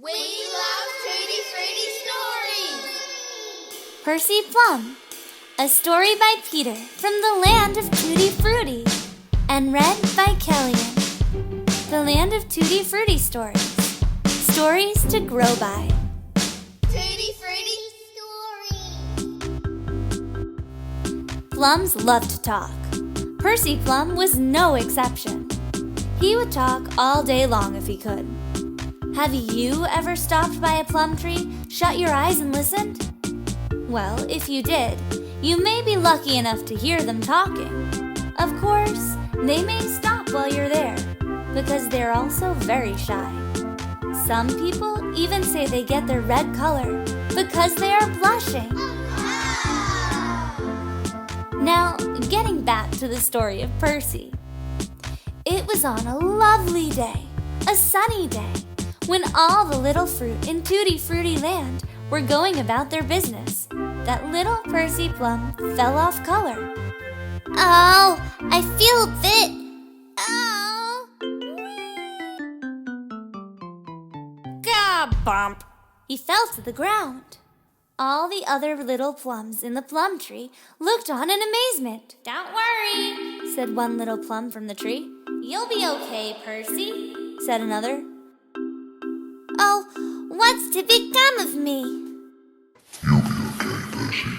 We love Tutti Frutti stories! Percy Plum, a story by Pietr from the Land of Tutti Frutti, and read by Kellyanne. The Land of Tutti Frutti stories. Stories to grow by. Tutti Frutti stories! Plums love to talk. Percy Plum was no exception. He would talk all day long if he could. Have you ever stopped by a plum tree, shut your eyes and listened? Well, if you did, you may be lucky enough to hear them talking. Of course, they may stop while you're there, because they're also very shy. Some people even say they get their red color because they are blushing. Now, getting back to the story of Percy. It was on a lovely day, a sunny day, when all the little fruit in Tutti Frutti Land were going about their business, that little Percy Plum fell off color. Oh, I feel a bit. Oh. Gah, bump. He fell to the ground. All the other little plums in the plum tree looked on in amazement. Don't worry, said one little plum from the tree. You'll be okay, Percy, said another. Oh, what's to become of me? You'll be okay, Percy.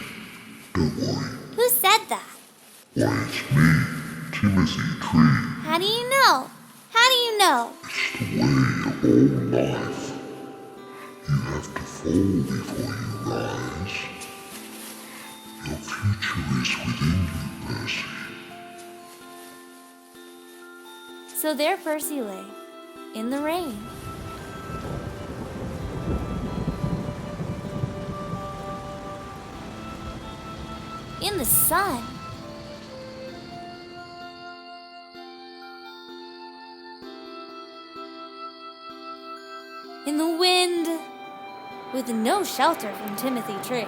Don't worry. Who said that? Why, it's me, Timothy Tree. How do you know? How do you know? It's the way of all life. You have to fall before you rise. Your future is within you, Percy. So there Percy lay, in the rain. In the sun. In the wind, with no shelter from Timothy Tree.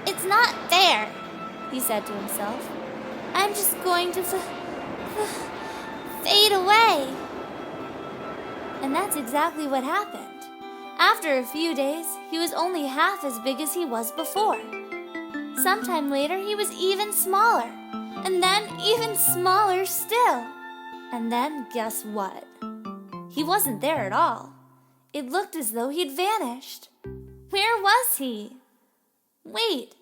It's not fair, he said to himself. I'm just going to fade away. And that's exactly what happened. After a few days, he was only half as big as he was before. Sometime later, he was even smaller, and then even smaller still. And then, guess what? He wasn't there at all. It looked as though he'd vanished. Where was he? Wait,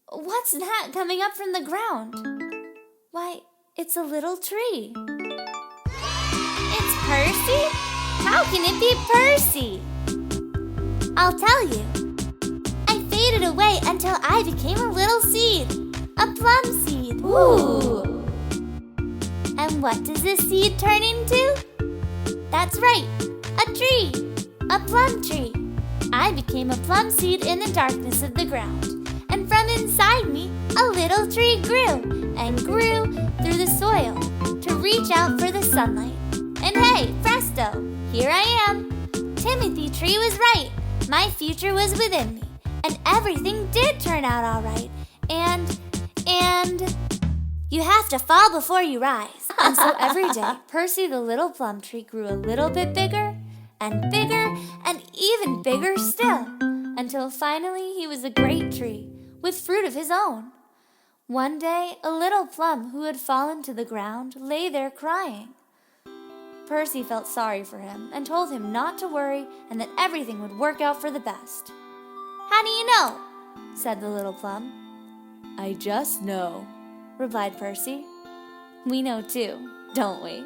what's that coming up from the ground? Why, it's a little tree. It's Percy? How can it be Percy? I'll tell you. I faded away until I became a little seed, a plum seed. Ooh! And what does this seed turn into? That's right, a tree, a plum tree. I became a plum seed in the darkness of the ground, and from inside me, a little tree grew and grew through the soil to reach out for the sunlight. And hey, presto, here I am. Timothy Tree was right. My future was within me. And everything did turn out all right. And you have to fall before you rise. And so every day, Percy the little plum tree grew a little bit bigger and even bigger still, until finally he was a great tree with fruit of his own. One day, a little plum who had fallen to the ground lay there crying. Percy felt sorry for him and told him not to worry and that everything would work out for the best. How do you know? Said the little plum. I just know, replied Percy. We know too, don't we?